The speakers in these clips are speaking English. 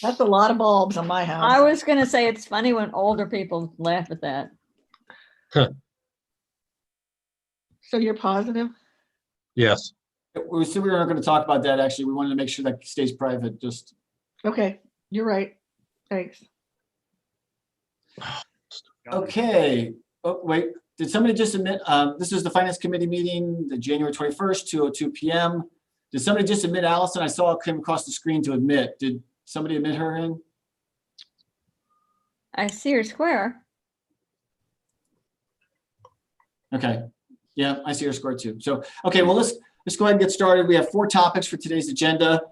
That's a lot of bulbs on my I house. was gonna say it's funny when older people laugh at that. So you're positive? Yes. We said we were not going to talk about that, actually. We wanted to make sure that stays private, just. Okay, you're right. Thanks. Okay. Oh, wait, did somebody just admit, this is the Finance Committee meeting, the January 21st, 2:02 PM. Did somebody just admit Allison? I saw it came across the screen to admit. Did somebody admit her in? I see her square. Okay. Yeah, I see her score too. So, okay, well, let's go ahead and get started. We have 4 topics for today's agenda.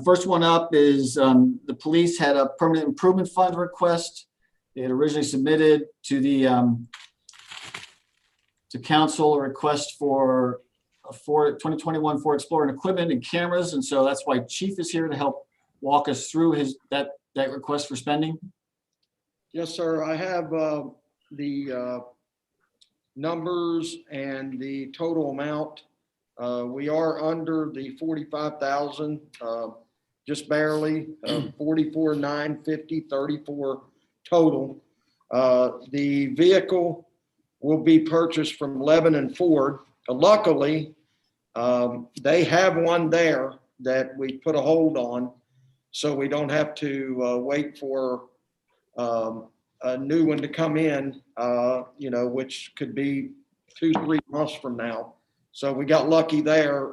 First one up is the police had a permanent improvement fund request. They had originally submitted to the to council a request for a 2021 Ford Explorer and equipment and cameras, and so that's why Chief is here to help walk us through that request for spending. Yes, sir. I have the numbers and the total amount. We are under the 45,000, just barely, 44,950.34 total. The vehicle will be purchased from Lebanon Ford. Luckily, they have one there that we put a hold on, so we don't have to wait for a new one to come in, which could be 2-3 months from now. So we got lucky there.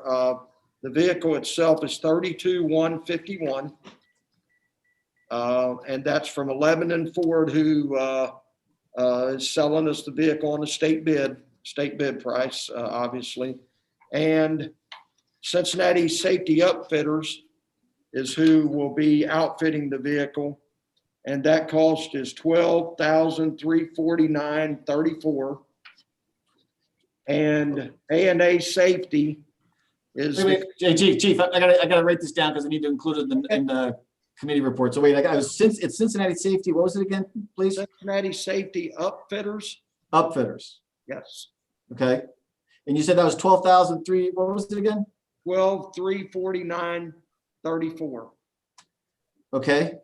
The vehicle itself is 32,151. And that's from Lebanon Ford, who is selling us the vehicle on a state bid price, obviously. And Cincinnati Safety Upfitters is who will be outfitting the vehicle. And that cost is $12,349.34. And A&A Safety is. Wait, hey, Chief, I gotta write this down because I need to include it in the committee report. So wait, it's Cincinnati Safety. What was it again, please? Cincinnati Safety Upfitters. Upfitters. Yes. Okay. And you said that was 12,003. What was it again? 12,349.34. Okay.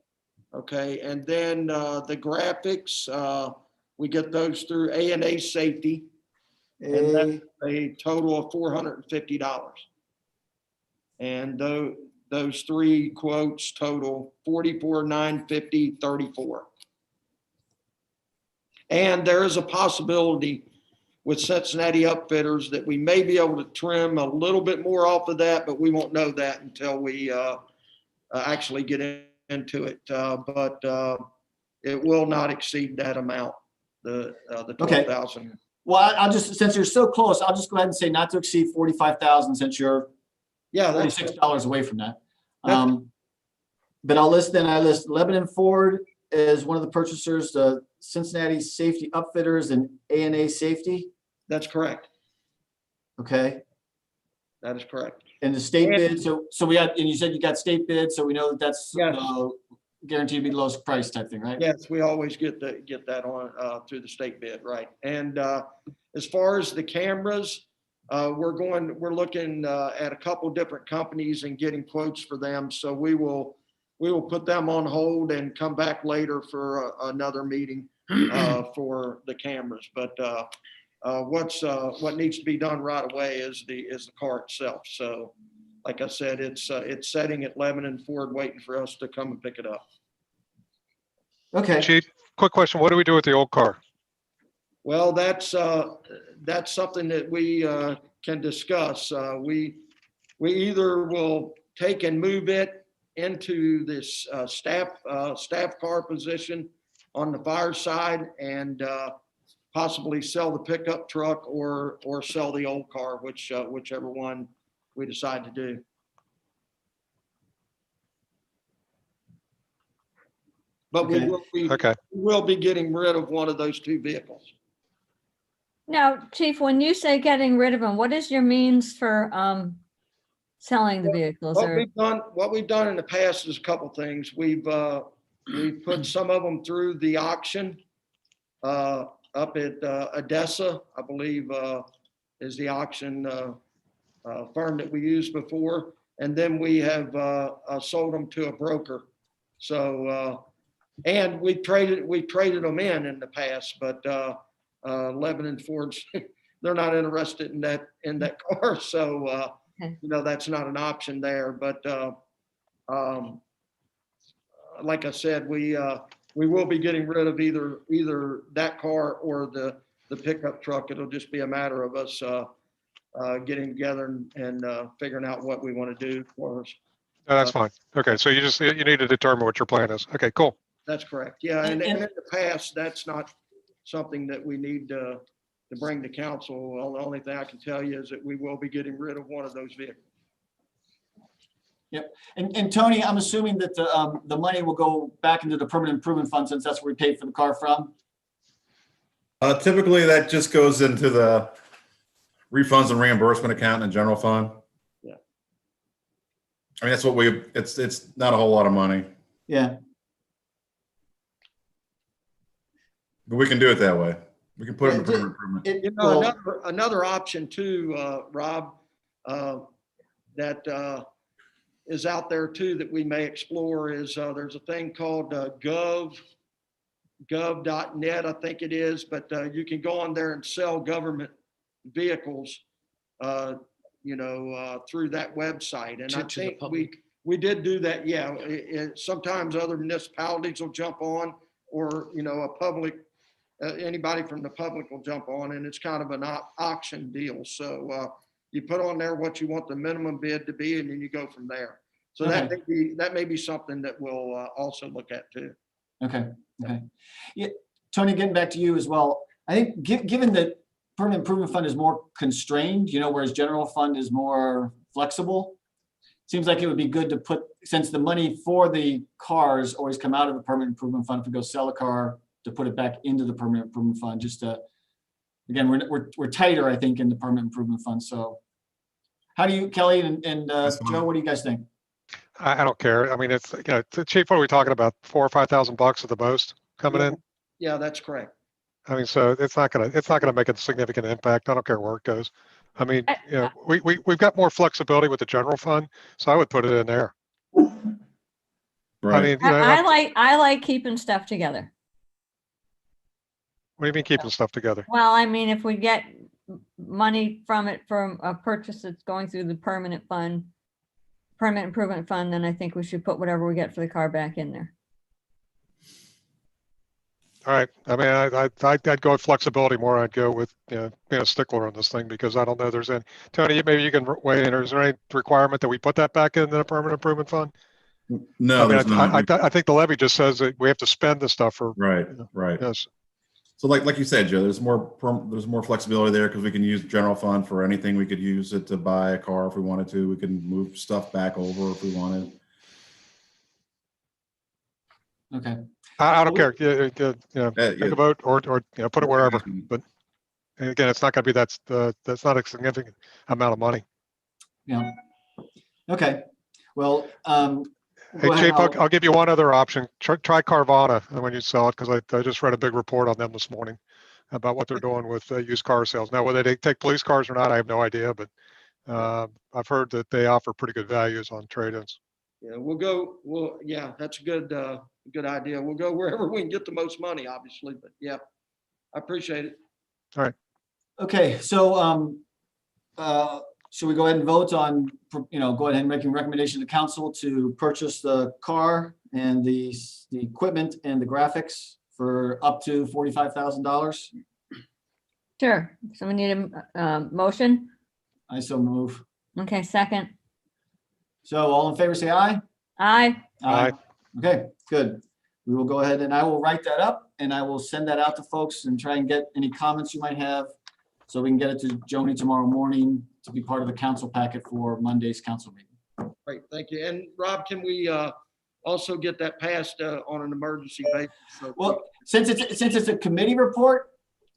Okay, and then the graphics, we get those through A&A Safety, and that's a total of $450. And those 3 quotes total $44,950.34. And there is a possibility with Cincinnati Upfitters that we may be able to trim a little bit more off of that, but we won't know that until we actually get into it. But it will not exceed that amount, the 12,000. Okay. Well, I'll just, since you're so close, I'll just go ahead and say not to exceed 45,000 since you're $46 away from that. But I list Lebanon Ford as one of the purchasers, Cincinnati Safety Upfitters and A&A Safety. That's correct. Okay. That is correct. And the state bid, so we got, and you said you got state bid, so we know that that's guaranteed to be the lowest price type thing, right? Yes, we always get that on through the state bid, right? And as far as the cameras, we're looking at a couple different companies and getting quotes for them. So we will put them on hold and come back later for another meeting for the cameras. But what needs to be done right away is the car itself. So, like I said, it's sitting at Lebanon Ford waiting for us to come and pick it up. Okay. Chief, quick question. What do we do with the old car? Well, that's something that we can discuss. We either will take and move it into this staff car position on the fire side and possibly sell the pickup truck or sell the old car, whichever one we decide to do. But Okay. we will be getting rid of one of those 2 vehicles. Now, Chief, when you say getting rid of them, what is your means for selling the vehicles? What we've done in the past is a couple things. We've put some of them through the auction up at Odessa, I believe, is the auction firm that we used before. And then we have sold them to a broker. So, and we traded them in the past, but Lebanon Ford's, they're not interested in that car. So, Okay. that's not an option there. But like I said, we will be getting rid of either that car or the pickup truck. It'll just be a matter of us getting together and figuring out what we want to do for us. No, that's fine. Okay, so you need to determine what your plan is. Okay, cool. That's correct. Yeah, and And- in the past, that's not something that we need to bring to council. Well, the only thing I can tell you is that we will be getting rid of one of those vehicles. And Tony, I'm assuming that the money will go back into the permanent improvement fund since that's where we paid for the car from? Typically, that just goes into the refunds and reimbursement account in the general fund. Yeah. I mean, that's what it's not a whole lot of money, Yeah. but we can do it that way. We can put it in Yeah, permanent improvement. Well, Another option too, Rob, that is out there too that we may explore is there's a thing called gov.net, I think it is, but you can go on there and sell government vehicles, through that website. And I think we did do that. Yeah. Sometimes other municipalities will jump on, or, a public, anybody from the public will jump on, and it's kind of an auction deal. So you put on there what you want the minimum bid to be, and then you go from there. So that may be something that we'll also look at too. Okay. Yeah, Tony, getting back to you as well. I think given that permanent improvement fund is more constrained, whereas general fund is more flexible, seems like it would be good to put, since the money for the cars always come out of the permanent improvement fund, if we go sell a car, to put it back into the permanent improvement fund, just to, again, we're tighter, I think, in the permanent improvement fund. So how do you, Kelly and Joe, what do you guys think? I don't care. I mean, it's, Chief, what are we talking about? $4,000 or $5,000 at the most coming in? Yeah, that's correct. I mean, so it's not gonna make a significant impact. I don't care where it goes. I mean, we've got more flexibility with the general fund, so I would put it in there. I Right. mean, I like keeping stuff together. what do you mean keeping stuff together? Well, I mean, if we get money from a purchase that's going through the permanent improvement fund, then I think we should put whatever we get for the car back in there. All right. I mean, I'd go with flexibility more. I'd go with, being a stickler on this thing, because I don't know there's any, Tony, maybe you can weigh in, or is there any requirement that we put that back in the permanent improvement fund? No, I mean, there's not. I think the levy just says that we have to spend the stuff for, Right. yes. So like you said, Joe, there's more flexibility there because we can use general fund for anything. We could use it to buy a car if we wanted to. We can move stuff back over if we wanted. Okay. I don't care. Take a vote or put it wherever. But again, it's not going to be that's not a significant amount of money. Yeah. Okay. Well, Hey, go ahead, Chief, I'll give you one other option. Try Carvana when you sell it, because I just read a big report on them this morning about what they're doing with used car sales. Now, whether they take police cars or not, I have no idea, but I've heard that they offer pretty good values on trade-ins. Yeah, that's a good idea. We'll go wherever we can get the most money, obviously, but yeah, I appreciate it. All right. okay. So, should we go ahead and vote on, go ahead and making recommendation to council to purchase the car and the equipment and the graphics for up to $45,000? Sure. So we need a motion. I so move. Okay, second. So all in favor, say aye. Aye. Aye. Okay, good. We will go ahead and I will write that up and I will send that out to folks and try and get any comments you might have, so we can get it to Joni tomorrow morning to be part of the council packet for Monday's council meeting. Great, thank you. And Rob, can we also get that passed on an emergency basis? So- Well, since it's a committee report,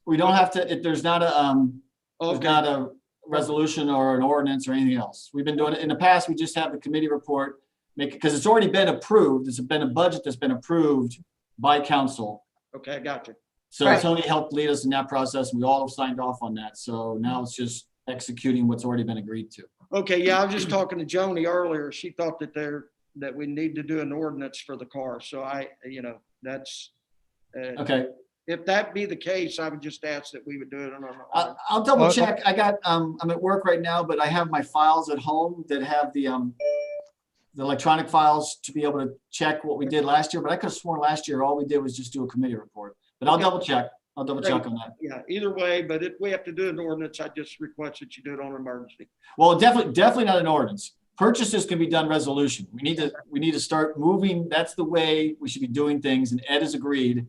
we don't have to, there's not a resolution or an ordinance or anything else. We've been doing it in the past. We just have the committee report, because it's already been approved. It's been a budget that's been approved by council. Okay, I got you. So Right. Tony helped lead us in that process. We all have signed off on that. So now it's just executing what's already been agreed to. Okay, yeah, I was just talking to Joni earlier. She thought that we need to do an ordinance for the car. So that's, Okay, if that be the case, I would just ask that we would do it on our. I'll double check. I'm at work right now, but I have my files at home that have the electronic files to be able to check what we did last year, but I could have sworn last year, all we did was just do a committee report, but I'll Okay. double check. I'll double check on that. Yeah, either way, but if we have to do an ordinance, I just request that you do it on emergency. Well, definitely not an ordinance. Purchases can be done resolution. We need to start moving. That's the way we should be doing things. And Ed has agreed.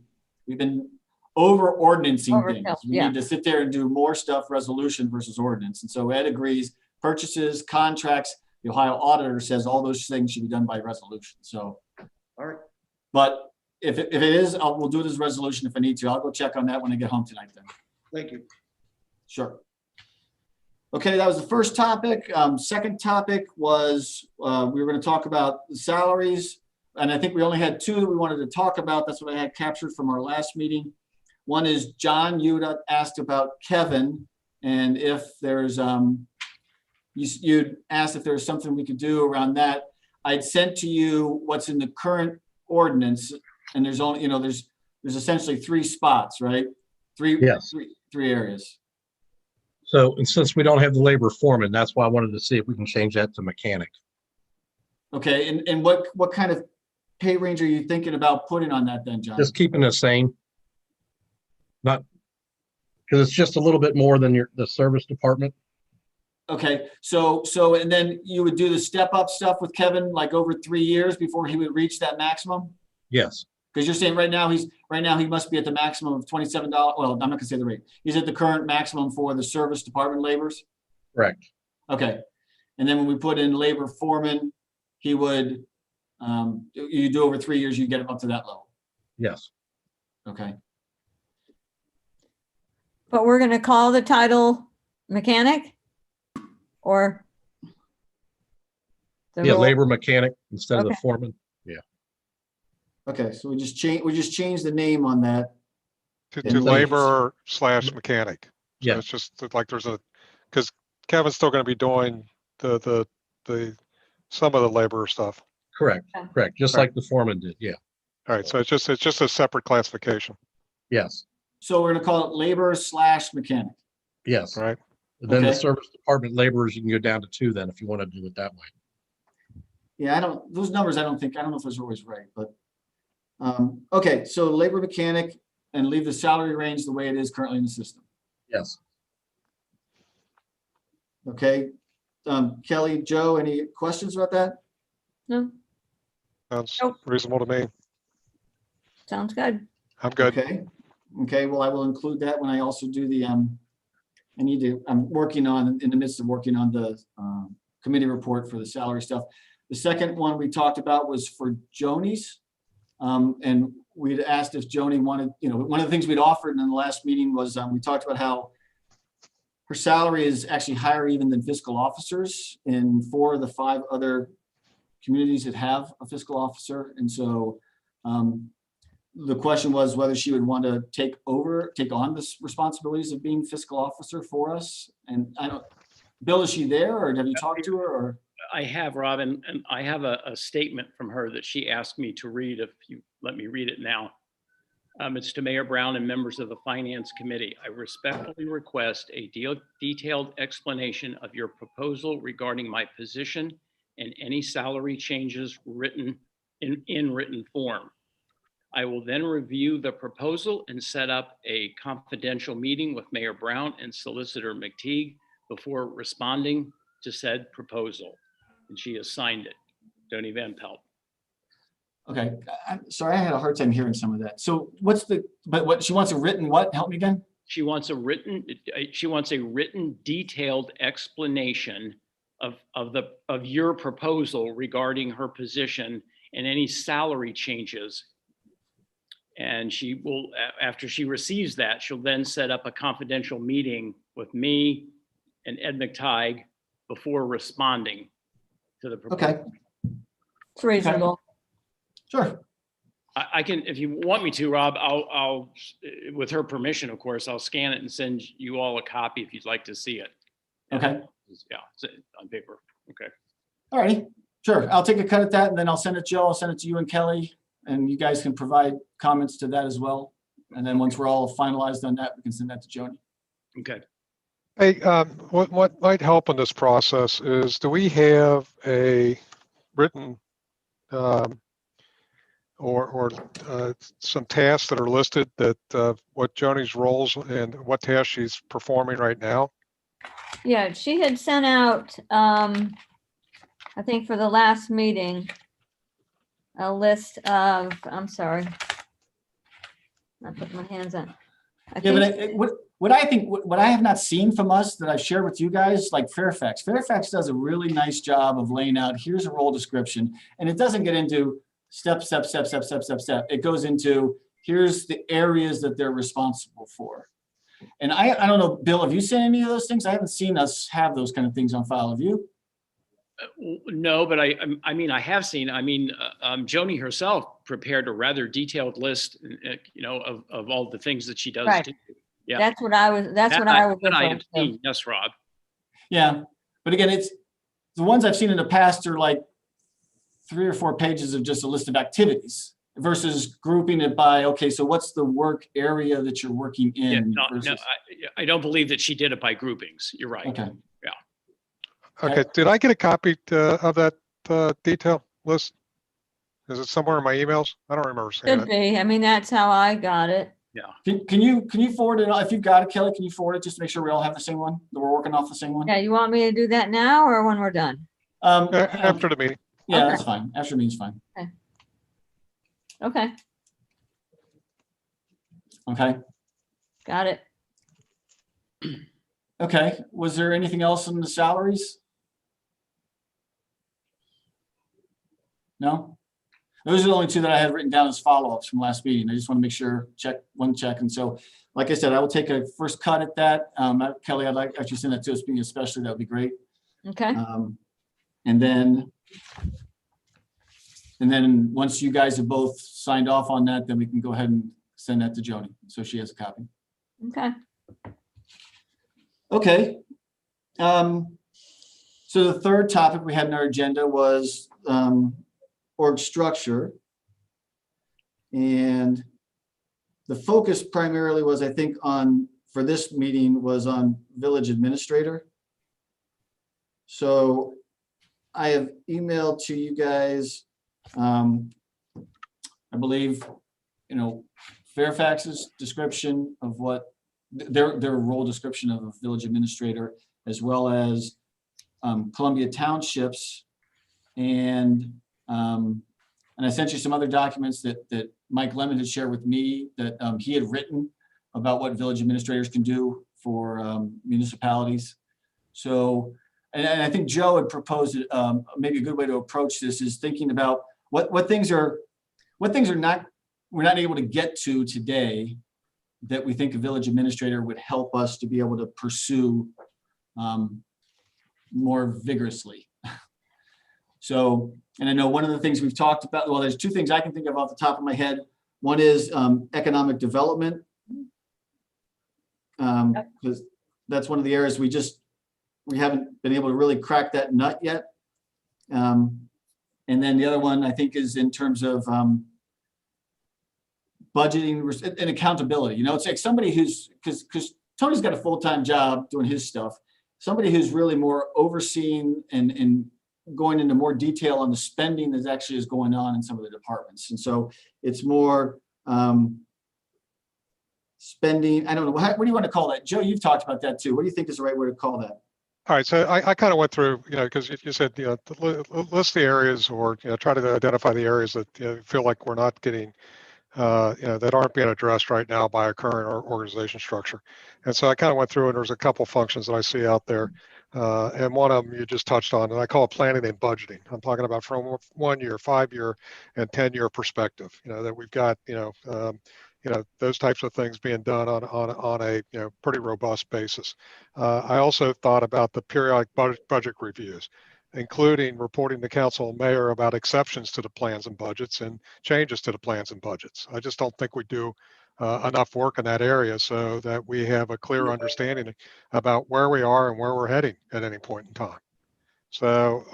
We've been over ordinancing things. Overkill, We yeah. need to sit there and do more stuff resolution versus ordinance. And so Ed agrees, purchases, contracts, the Ohio auditor says all those things should be done by resolution. So, All right. but if it is, we'll do it as a resolution if I need to. I'll go check on that when I get home tonight then. Thank you. Sure. Okay, that was the first topic. Second topic was we were going to talk about the salaries. And I think we only had two that we wanted to talk about. That's what I had captured from our last meeting. One is John, you asked about Kevin and if there's, you'd asked if there was something we could do around that. I'd sent to you what's in the current ordinance and there's only, there's essentially 3 spots, right? Three areas. So, and since we don't have the labor foreman, that's why I wanted to see if we can change that to mechanic. Okay, and what kind of pay range are you thinking about putting on that then, John? Just keeping the same. Not, because it's just a little bit more than the service department. Okay, so and then you would do the step up stuff with Kevin like over 3 years before he would reach that maximum? Yes, Because you're saying right now he must be at the maximum of $27. Well, I'm not gonna say the rate. He's at the current maximum for the service department labors? correct. Okay. And then when we put in labor foreman, he would, you do over 3 years, you get him up to that level. Yes. Okay. But we're gonna call the title mechanic? Or? the Yeah, role? labor mechanic instead of the Okay. foreman. Okay, so we just change the name on that. To And so- labor/mechanic. So Yeah. it's just like because Kevin's still gonna be doing the some of the labor stuff. Correct, Okay. correct. Just Right. like the foreman did. Yeah, All right, so it's just a separate classification, yes, So we're gonna call it labor/mechanic. yes. right? And then the Okay. service department laborers, you can go down to 2 then if you want to do it that way. Yeah, those numbers, I don't know if those are always right, but, okay, so labor mechanic and leave the salary range the way it is currently in the system. Yes. Okay, Kelly, Joe, any questions about that? No, Sounds Nope. reasonable to me. sounds good. I'm good. Okay, well, I will include that when I also do the, I'm in the midst of working on the committee report for the salary stuff. The second one we talked about was for Joni's. And we'd asked if Joni wanted, one of the things we'd offered in the last meeting was, we talked about how her salary is actually higher even than fiscal officers in 4 of the 5 other communities that have a fiscal officer. And so the question was whether she would want to take on this responsibilities of being fiscal officer for us. And Bill, is she there or have you talked to her or? I have, Robin, and I have a statement from her that she asked me to read, if you let me read it now. It's to Mayor Brown and members of the Finance Committee. I respectfully request a detailed explanation of your proposal regarding my position and any salary changes written in written form. I will then review the proposal and set up a confidential meeting with Mayor Brown and Solicitor McTeague before responding to said proposal. And she has signed it. Donnie Van Pelt. Okay, I'm sorry, I had a hard time hearing some of that. So what she wants a written what? Help me again? She wants a written detailed explanation of your proposal regarding her position and any salary changes. And she will, after she receives that, she'll then set up a confidential meeting with me and Ed McTighe before responding to the proposal. Okay, It's reasonable. sure. I can, if you want me to, Rob, I'll, with her permission, of course, I'll scan it and send you all a copy if you'd like to see it. Okay, Yeah, it's on paper. Okay. All righty, sure. I'll take a cut at that and then I'll send it to Joe. I'll send it to you and Kelly, and you guys can provide comments to that as well. And then once we're all finalized on that, we can send that to Joni. Okay. Hey, what might help in this process is, do we have a written or some tasks that are listed that what Joni's roles and what tasks she's performing right now? Yeah, she had sent out, I think for the last meeting, a list of, I'm sorry. I put my hands on. I Yeah, think, but what I have not seen from us that I've shared with you guys, like Fairfax does a really nice job of laying out, here's a role description, and it doesn't get into step. It goes into, here's the areas that they're responsible for. And I don't know, Bill, have you seen any of those things? I haven't seen us have those kind of things on file. Have you? No, but I mean, I have seen, Joni herself prepared a rather detailed list, of all the things that she does. Right. do. Yeah. that's what I was That I referring have to. seen. Yes, Rob. Yeah, but again, it's the ones I've seen in the past are like 3 or 4 pages of just a list of activities versus grouping it by, okay, so what's the work area that you're working in? Yeah, no, versus, I don't believe that she did it by groupings. You're right. okay. Okay, did I get a copy of that detail list? Is it somewhere in my emails? I don't remember seeing Should it. be. I mean, that's how I got it. Can you forward it? If you've got it, Kelly, can you forward it just to make sure we all have the same one, that we're working off the same one? Yeah, you want me to do that now or when we're done? After the meeting. Yeah, Okay. that's fine. After meeting's fine. Okay, Okay. got it. Okay. Was there anything else in the salaries? No? Those are the only 2 that I had written down as follow-ups from last meeting. I just want to make sure, check. And so, like I said, I will take a first cut at that. Kelly, I'd like actually send that to us, being especially, that would be great. Okay, And then once you guys have both signed off on that, then we can go ahead and send that to Joni, so she has a copy. okay. Okay. So the third topic we had in our agenda was org structure. And the focus primarily was, I think, for this meeting was on village administrator. So I have emailed to you guys, I believe, Fairfax's description of what their role description of a village administrator, as well as Columbia Township's, and I sent you some other documents that Mike Lemon had shared with me that he had written about what village administrators can do for municipalities. So, and I think Joe had proposed maybe a good way to approach this is thinking about what things are not, we're not able to get to today that we think a village administrator would help us to be able to pursue more vigorously. So, and I know one of the things we've talked about, well, there's 2 things I can think of off the top of my head. One is economic development. Because that's one of the areas we haven't been able to really crack that nut yet. And then the other one I think is in terms of budgeting and accountability. It's like somebody who's, because Tony's got a full-time job doing his stuff, somebody who's really more overseeing and going into more detail on the spending that actually is going on in some of the departments. And so it's more spending, I don't know, what do you want to call that? Joe, you've talked about that too. What do you think is the right way to call that? All right, so I kind of went through, because you said, list the areas, or, try to identify the areas that feel like we're not getting, that aren't being addressed right now by our current organization structure. And so I kind of went through, and there's a couple functions that I see out there. And one of them you just touched on, and I call it planning and budgeting. I'm talking about from 1 year, 5 year, and 10-year perspective, that we've got, those types of things being done on a pretty robust basis. I also thought about the periodic budget reviews, including reporting to council and mayor about exceptions to the plans and budgets and changes to the plans and budgets. I just don't think we do enough work in that area so that we have a clear understanding about where we are and where we're heading at any point in time. So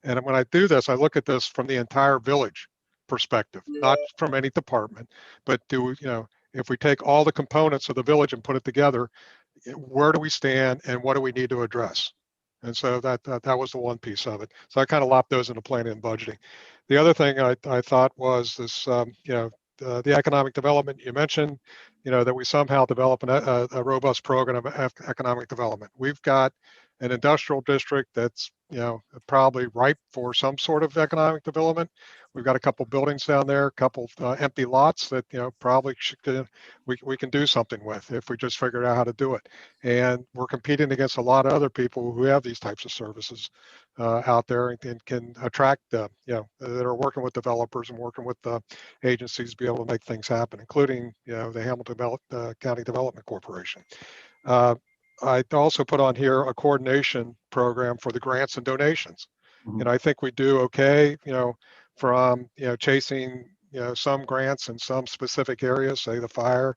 and when I do this, I look at this from the entire village perspective, not from any department, but if we take all the components of the village and put it together, where do we stand and what do we need to address? And so that was the one piece of it. So I kind of lopped those into planning and budgeting. The other thing I thought was this, the economic development you mentioned, that we somehow develop a robust program of economic development. We've got an industrial district that's probably ripe for some sort of economic development. We've got a couple buildings down there, a couple empty lots that probably we can do something with if we just figure out how to do it. And we're competing against a lot of other people who have these types of services out there and can attract that are working with developers and working with the agencies to be able to make things happen, including the Hamilton County Development Corporation. I also put on here a coordination program for the grants and donations. Mhm. I think we do okay, from chasing some grants in some specific areas, say the fire,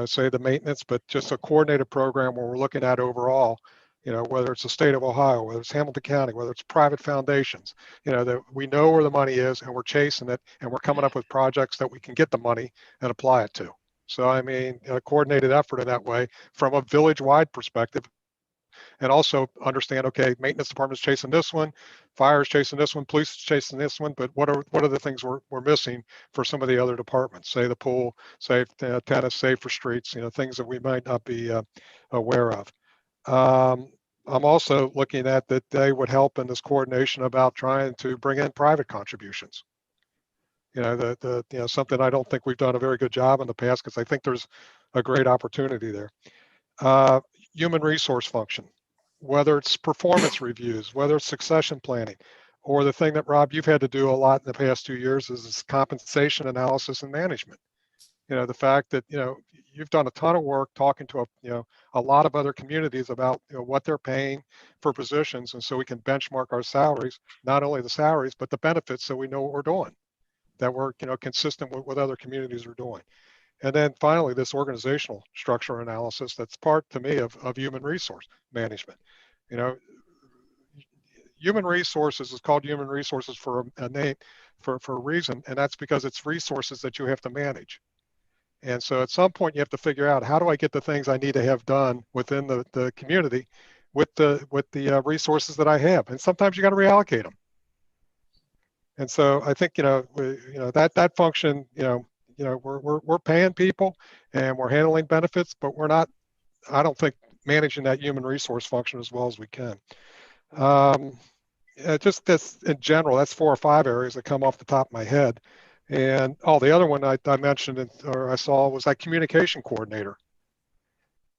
say the maintenance, but just a coordinated program where we're looking at overall, whether it's the state of Ohio, whether it's Hamilton County, whether it's private foundations, that we know where the money is and we're chasing it and we're coming up with projects that we can get the money and apply it to. So, I mean, a coordinated effort in that way from a village-wide perspective, and also understand, okay, maintenance department's chasing this one, fire's chasing this one, police is chasing this one, but what are the things we're missing for some of the other departments? Say the pool, say tennis, say for streets, things that we might not be aware of. I'm also looking at that they would help in this coordination about trying to bring in private contributions. Something I don't think we've done a very good job in the past, because I think there's a great opportunity there. Human resource function, whether it's performance reviews, whether it's succession planning, or the thing that, Rob, you've had to do a lot in the past 2 years is compensation analysis and management. The fact that, you've done a ton of work talking to a lot of other communities about what they're paying for positions. And so we can benchmark our salaries, not only the salaries, but the benefits, so we know what we're doing, that we're consistent with what other communities are doing. And then finally, this organizational structure analysis, that's part to me of human resource management. Human resources is called human resources for a name, for a reason, and that's because it's resources that you have to manage. And so at some point you have to figure out, how do I get the things I need to have done within the community with the resources that I have? And sometimes you got to reallocate them. And so I think, that function, we're paying people and we're handling benefits, but we're not, I don't think, managing that human resource function as well as we can. Just this in general, that's 4 or 5 areas that come off the top of my head. And the other one I mentioned or I saw was that communication coordinator.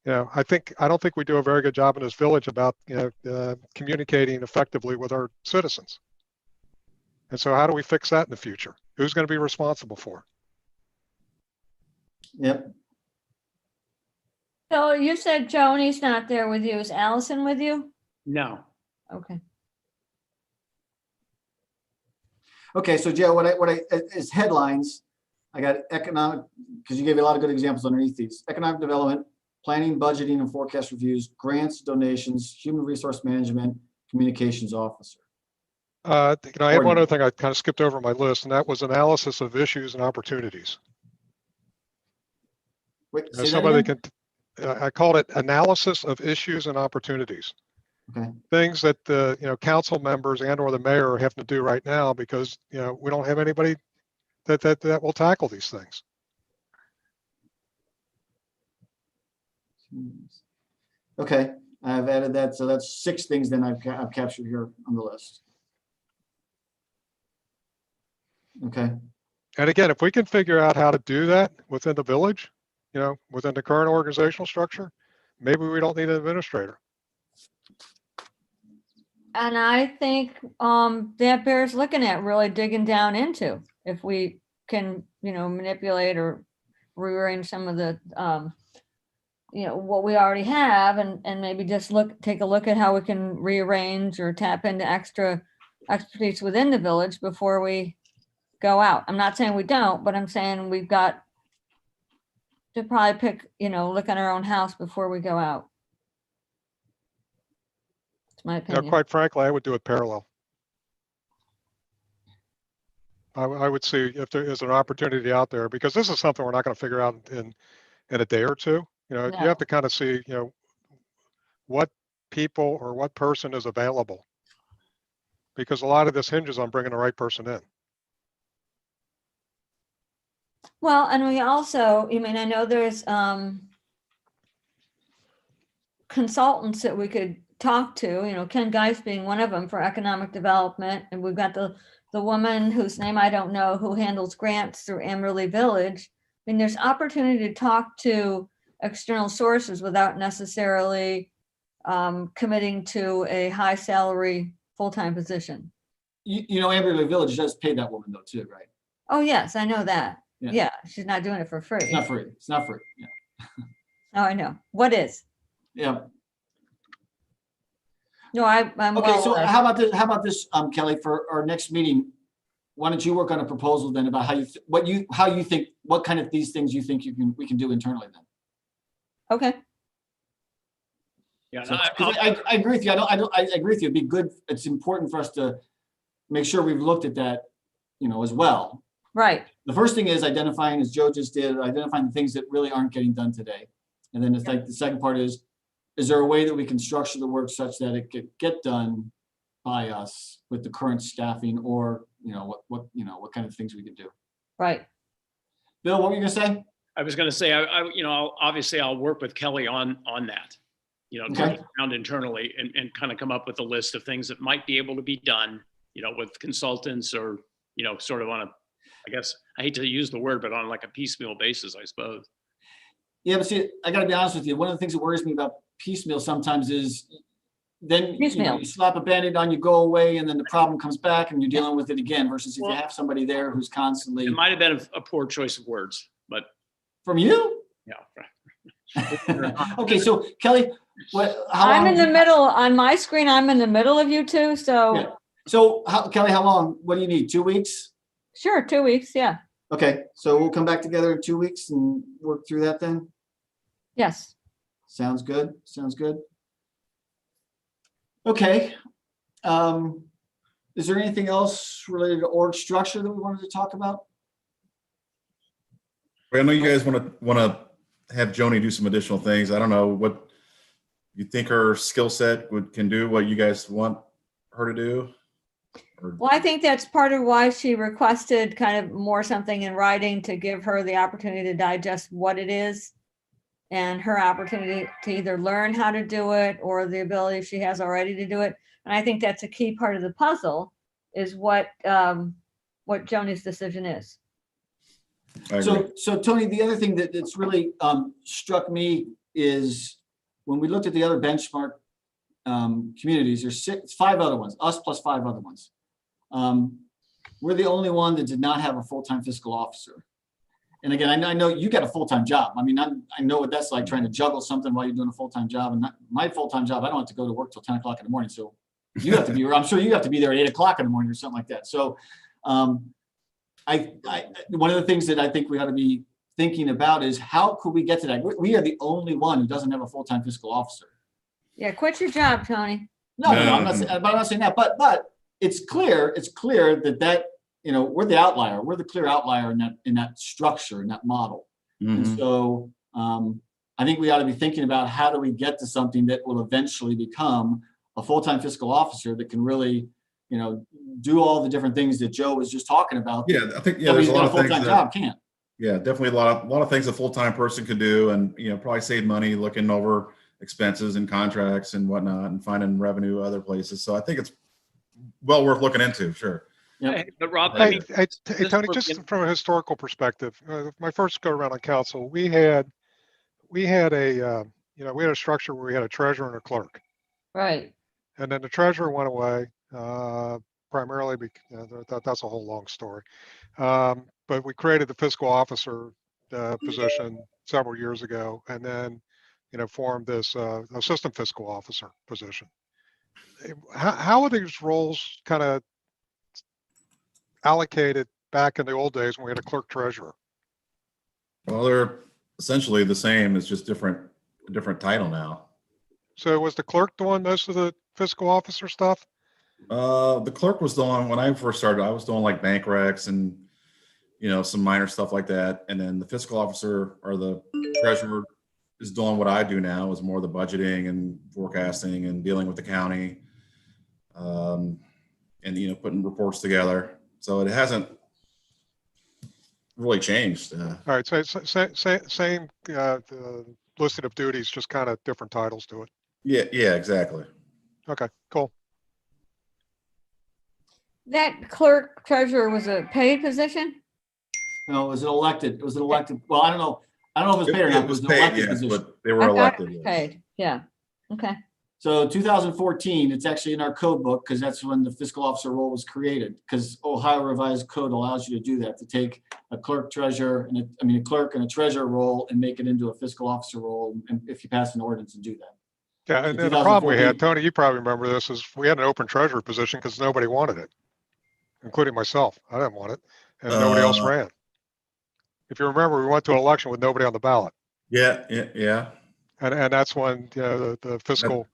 I don't think we do a very good job in this village about communicating effectively with our citizens. And so how do we fix that in the future? Who's going to be responsible for it? Yep. So you said Joni's not there with you. Is Allison with you? No. Okay. Okay, so Joe, what I as headlines, I got economic, because you gave me a lot of good examples underneath these. Economic development, planning, budgeting, and forecast reviews, grants, donations, human resource management, communications officer. I had one other thing I kind of skipped over my list, and that was analysis of issues and opportunities. Wait, say that Somebody again? I called it analysis of issues and opportunities. Okay. Things that the council members and or the mayor are having to do right now, because we don't have anybody that will tackle these things. Okay, I've added that, so that's 6 things then I've captured here on the list. Okay. And again, if we can figure out how to do that within the village, within the current organizational structure, maybe we don't need an administrator. And I think that bears looking at, really digging down into, if we can, manipulate or rearrange some of the, what we already have, and maybe just take a look at how we can rearrange or tap into extra expertise within the village before we go out. I'm not saying we don't, but I'm saying we've got Should probably pick, look on our own house before we go out. It's my Now, opinion. quite frankly, I would do it parallel. I would see if there is an opportunity out there, because this is something we're not going to figure out in a day or two. You No. have to kind of see, what people or what person is available, because a lot of this hinges on bringing the right person in. Well, and we also, I know there's consultants that we could talk to, Ken Geis being one of them for economic development. And we've got the woman whose name I don't know, who handles grants through Amerly Village. There's opportunity to talk to external sources without necessarily committing to a high salary, full-time position. Amerly Village does pay that woman though too, right? Oh, yes, I know that. Yeah. Yeah, she's not doing it for free. It's not free. It's not free. Yeah. Oh, I know. What is? Yeah. No, I'm Okay, well so aware. how about this, Kelly, for our next meeting? Why don't you work on a proposal then about what kind of these things you think we can do internally then? Okay. Yeah, So, and 'cause I agree with you. I agree with you. It'd be good. It's important for us to make sure we've looked at that, as well. Right. The first thing is identifying, as Joe just did, identifying the things that really aren't getting done today. And then it's like the second part is there a way that we can structure the work such that it could get done by us with the current staffing, or what kind of things we can do? Right. Bill, what were you gonna say? I was going to say, obviously I'll work with Kelly on that, Okay. to around internally and kind of come up with a list of things that might be able to be done, with consultants or, sort of on a, I guess, I hate to use the word, but on like a piecemeal basis, I suppose. Yeah, but see, I gotta be honest with you. One of the things that worries me about piecemeal sometimes is then Piecemeal. you slap a Band-Aid on, you go away, and then the problem comes back and you're dealing with it again, versus if you Well, have somebody there who's constantly It might have been a poor choice of words, but from you. yeah. Okay, so Kelly, how I'm long? in the middle, on my screen, I'm in the middle of you two, so Yeah. So Kelly, how long? What do you need? 2 weeks? sure, 2 weeks, yeah. Okay, so we'll come back together in 2 weeks and work through that then? Yes. Sounds good. Sounds good. Okay. Is there anything else related to org structure that we wanted to talk about? I know you guys want to have Joni do some additional things. I don't know what you think her skill set can do, what you guys want her to do. Well, I think that's part of why she requested kind of more something in writing to give her the opportunity to digest what it is, and her opportunity to either learn how to do it or the ability she has already to do it. And I think that's a key part of the puzzle, is what Joni's decision is. I agree. So Tony, the other thing that's really struck me is when we looked at the other benchmark communities, there's 5 other ones, us plus 5 other ones. We're the only one that did not have a full-time fiscal officer. And again, I know you got a full-time job. I mean, I know what that's like, trying to juggle something while you're doing a full-time job. And my full-time job, I don't have to go to work till 10 o'clock in the morning. So you have to be, I'm sure you have to be there at 8 o'clock in the morning or something like that. So one of the things that I think we ought to be thinking about is how could we get to that? We are the only one who doesn't have a full-time fiscal officer. Yeah, quit your job, Tony. No, I'm not saying that, but it's clear that we're the outlier. We're the clear outlier in that structure, in that model. Mhm. And so I think we ought to be thinking about how do we get to something that will eventually become a full-time fiscal officer that can really, do all the different things that Joe was just talking about. Yeah, I think, Somebody there's a who's got lot a of things full-time that, job can't. yeah, definitely a lot of things a full-time person could do, and, probably save money looking over expenses and contracts and whatnot and finding revenue other places. So I think it's well worth looking into, sure. Yep. But Rob, I mean, Hey, this Tony, was just in- from a historical perspective, my first go around on council, we had a structure where we had a treasurer and a clerk, Right. and then the treasurer went away, primarily because that's a whole long story. But we created the fiscal officer position several years ago, and then formed this assistant fiscal officer position. How are these roles kind of allocated back in the old days when we had a clerk treasurer? Well, essentially the same. It's just a different title now. So was the clerk doing most of the fiscal officer stuff? The clerk was doing, when I first started, I was doing like bank recs and, some minor stuff like that. And then the fiscal officer or the treasurer is doing what I do now, is more the budgeting and forecasting and dealing with the county. And, putting reports together. So it hasn't really changed. All right, so same listing of duties, just kind of different titles to it. Yeah, exactly. Okay, cool. That clerk treasurer was a paid position? No, it was an elected, well, I don't know if it was paid or not. It was an paid, elected yes, position. but they were I thought it elected. was yes. paid, yeah, okay. So 2014, it's actually in our code book because that's when the fiscal officer role was created. Because Ohio Revised Code allows you to do that, to take a clerk treasurer and a clerk and a treasurer role and make it into a fiscal officer role. And if you pass an ordinance and do that. Yeah, So and then the problem we had, 2014 Tony, you probably remember this, is we had an open treasurer position because nobody wanted it, including myself. I didn't want it, and nobody else ran. If you remember, we went to an election with nobody on the ballot. Yeah. And that's when the fiscal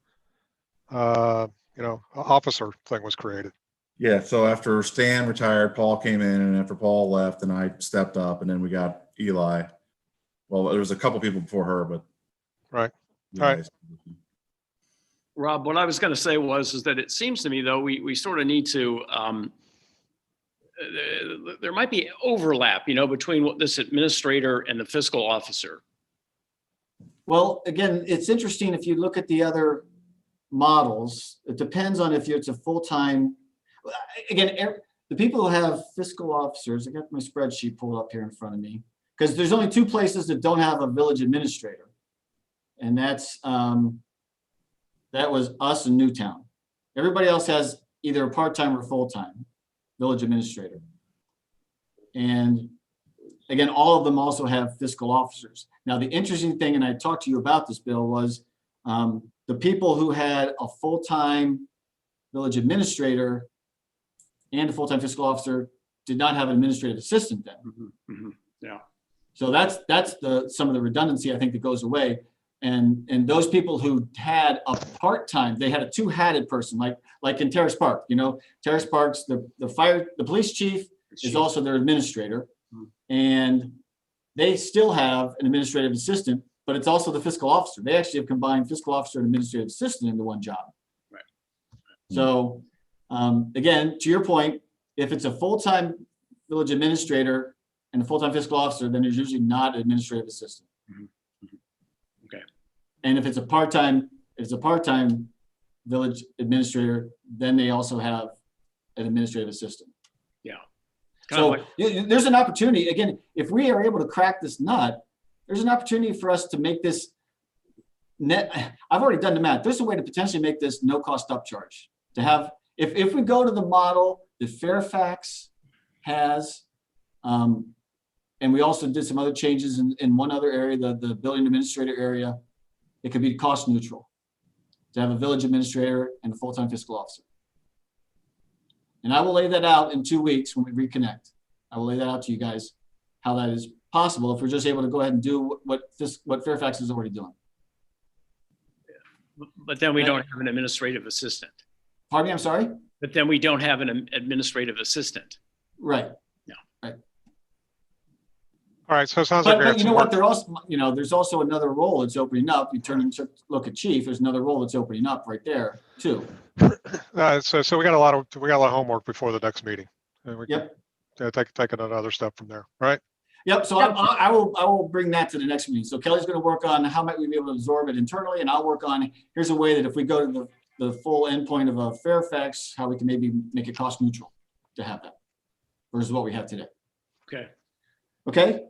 officer thing was created. Yeah. So after Stan retired, Paul came in, and after Paul left, and I stepped up, and then we got Eli. Well, there was a couple people before her, but. Right. All right. Rob, what I was going to say is that it seems to me, though, we sort of need to, there might be overlap, between what this administrator and the fiscal officer. Well, again, it's interesting if you look at the other models, it depends on if it's a full-time, again, the people who have fiscal officers, I got my spreadsheet pulled up here in front of me, because there's only two places that don't have a village administrator. And that's, that was us in Newtown. Everybody else has either a part-time or full-time village administrator. And again, all of them also have fiscal officers. Now, the interesting thing, and I talked to you about this, Bill, was the people who had a full-time village administrator and a full-time fiscal officer did not have an administrative assistant then. Mm-hmm, mm-hmm, yeah. So that's some of the redundancy, I think, that goes away. And those people who had a part-time, they had a two-hatted person, like in Terrace Park. Terrace Park's the police chief is also their administrator, and they still have an administrative assistant, but it's also the fiscal officer. They actually have combined fiscal officer and administrative assistant into one job. Right. So again, to your point, if it's a full-time village administrator and a full-time fiscal officer, then there's usually not an administrative assistant. Mm-hmm. Okay. And if it's a part-time village administrator, then they also have an administrative assistant. Yeah. So there's an opportunity, again, if we are able to crack this nut, there's an opportunity for us to make this net. I've already done the math. There's a way to potentially make this no cost upcharge to have, if we go to the model that Fairfax has, and we also did some other changes in one other area, the building administrator area, it could be cost neutral to have a village administrator and a full-time fiscal officer. And I will lay that out in 2 weeks when we reconnect. I will lay that out to you guys, how that is possible if we're just able to go ahead and do what Fairfax is already doing. But then we don't have an administrative assistant. Pardon me, I'm sorry? But then we don't have an administrative assistant. Right. Yeah. Right. All right, so it sounds like we But got you some know what? work. There's also another role that's opening up. You turn and look at chief. There's another role that's opening up right there too. So we got a lot of homework before the next meeting. And we Yep. can take another step from there, right? Yep. So I will bring that to the next meeting. So Kelly's going to work on how might we be able to absorb it internally, and I'll work on here's a way that if we go to the full endpoint of a Fairfax, how we can maybe make it cost neutral to have that versus what we have today. Okay. Okay.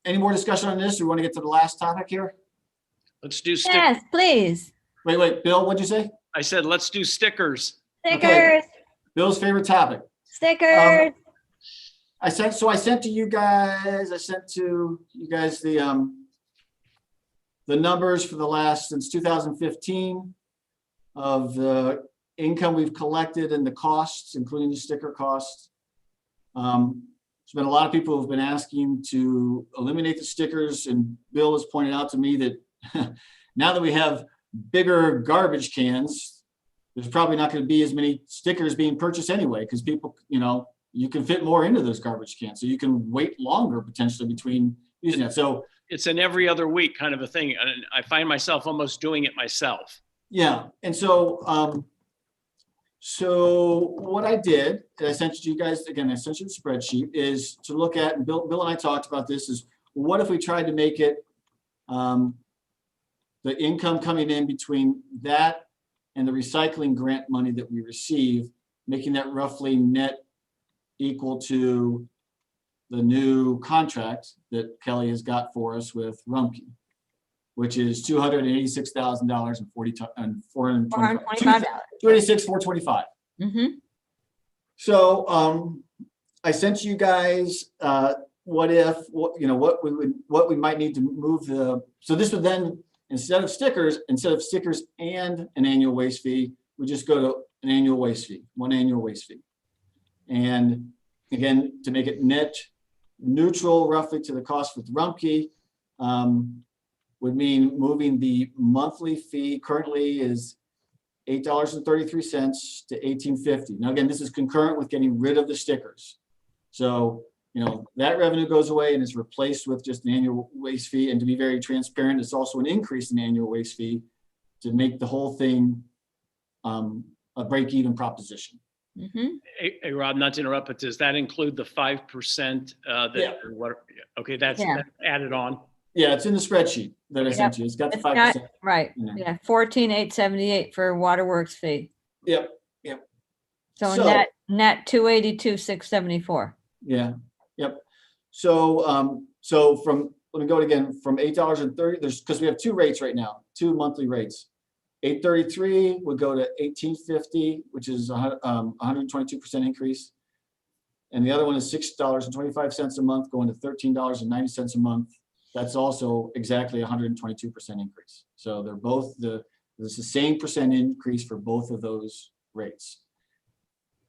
Any more discussion on this? Or we want to get to the last topic here? Let's do stickers. Yes, please. Wait, Bill, what'd you say? I said, let's do stickers. Stickers, Bill's favorite topic. stickers. I sent to you guys the numbers for the last since 2015 of the income we've collected and the costs, including the sticker costs. been a lot of people who've been asking to eliminate the stickers, and Bill has pointed out to me that now that we have bigger garbage cans, there's probably not going to be as many stickers being purchased anyway, because people, you can fit more into those garbage cans, so you can wait longer potentially between using it. So It's an every other week kind of a thing. And I find myself almost doing it myself. yeah, and so so what I did, I sent you guys again. I sent you the spreadsheet is to look at, and Bill and I talked about this. Is what if we tried to make it the income coming in between that and the recycling grant money that we receive, making that roughly net equal to the new contract that Kelly has got for us with Rumpke, which is $286,000 and $425. $286,425. Mm-hmm. So I sent you guys what we might need to move so this would then, instead of stickers and an annual waste fee, we just go to an annual waste fee, one annual waste fee. And again, to make it net neutral roughly to the cost with Rumpke, would mean moving the monthly fee currently is $8.33 to $18.50. Now, again, this is concurrent with getting rid of the stickers. So, that revenue goes away and is replaced with just an annual waste fee. And to be very transparent, it's also an increase in the annual waste fee to make the whole thing a break-even proposition. Mm-hmm. Hey, Rob, not to interrupt, but does that include the 5% Yeah. Okay, that's added on. Yeah, it's in the spreadsheet that I sent you. It's got the It's got, 5%. right, Yeah. 14,878 for waterworks fee. Yep. So So- net 282,674. Yeah. Yep. So, let me go again, from $8.30, because we have two rates right now, two monthly rates. $8.33 would go to $18.50, which is 122% increase. And the other one is $6.25 a month, going to $13.90 a month. That's also exactly 122% increase. So they're both it's the same percent increase for both of those rates.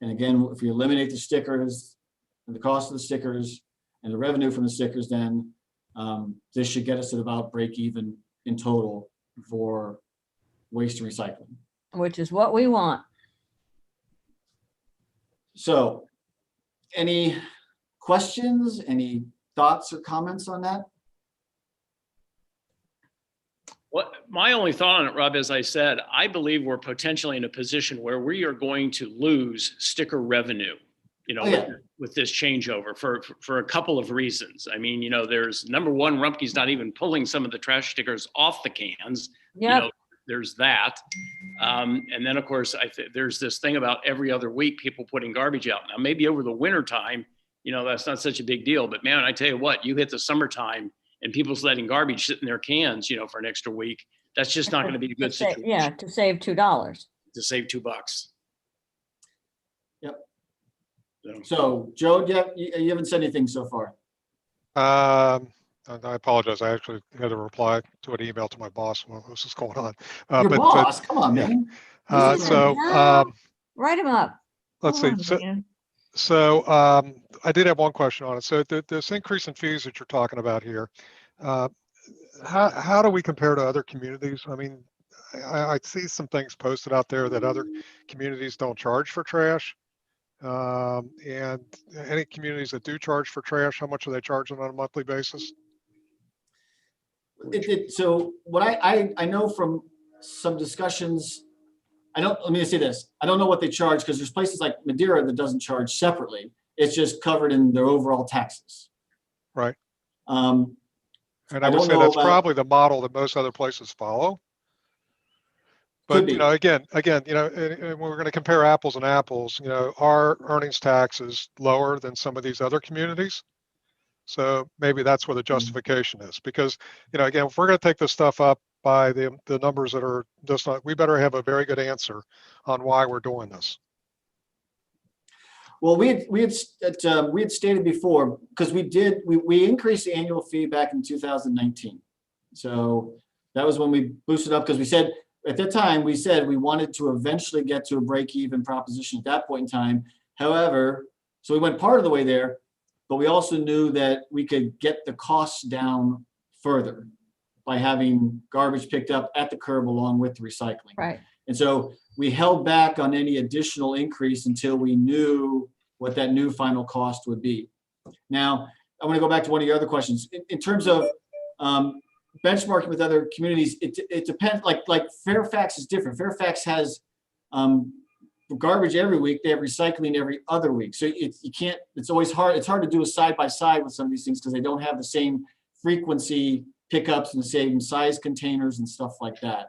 And again, if we eliminate the stickers and the cost of the stickers and the revenue from the stickers, then this should get us at about break even in total for waste and recycling. Which is what we want. So any questions, any thoughts or comments on that? What my only thought on it, Rob, as I said, I believe we're potentially in a position where we are going to lose sticker revenue, with this changeover for a couple of reasons. I mean, there's number one, Rumpke's not even pulling some of the trash stickers off the cans. Yep. There's that. And then of course, there's this thing about every other week people putting garbage out. Now, maybe over the winter time, that's not such a big deal, but man, I tell you what, you hit the summertime and people's letting garbage sit in their cans, for an extra week. That's just not going to be a good situation. Yeah, to save $2. To save $2. Yep. So, So Joe, you haven't said anything so far. I apologize. I actually had to reply to an email to my boss while this is going on. Your boss, come on, man. Write them up. Let's Come see. on, man. So I did have one question on it. So this increase in fees that you're talking about here, how do we compare to other communities? I mean, I see some things posted out there that other communities don't charge for trash. And any communities that do charge for trash, how much are they charging on a monthly basis? So what I know from some discussions, let me just say this. I don't know what they charge, because there's places like Madeira that doesn't charge separately. It's just covered in their overall taxes. Right. And I would say that's probably the model that most other places follow. But, again, and we're going to compare apples and apples, our earnings tax is lower than some of these other communities. So maybe that's where the justification is, because, again, if we're going to take this stuff up by the numbers that are just not, we better have a very good answer on why we're doing this. Well, we had stated before, because we increased the annual fee back in 2019. So that was when we boosted up, because we said at that time, we said we wanted to eventually get to a break-even proposition at that point in time. However, so we went part of the way there, but we also knew that we could get the costs down further by having garbage picked up at the curb along with the recycling. Right. And so we held back on any additional increase until we knew what that new final cost would be. Now, I want to go back to one of your other questions. In terms of benchmarking with other communities, it depends, like Fairfax is different. Fairfax has garbage every week. They have recycling every other week. So you can't, it's always hard. It's hard to do a side by side with some of these things because they don't have the same frequency pickups and the same size containers and stuff like that.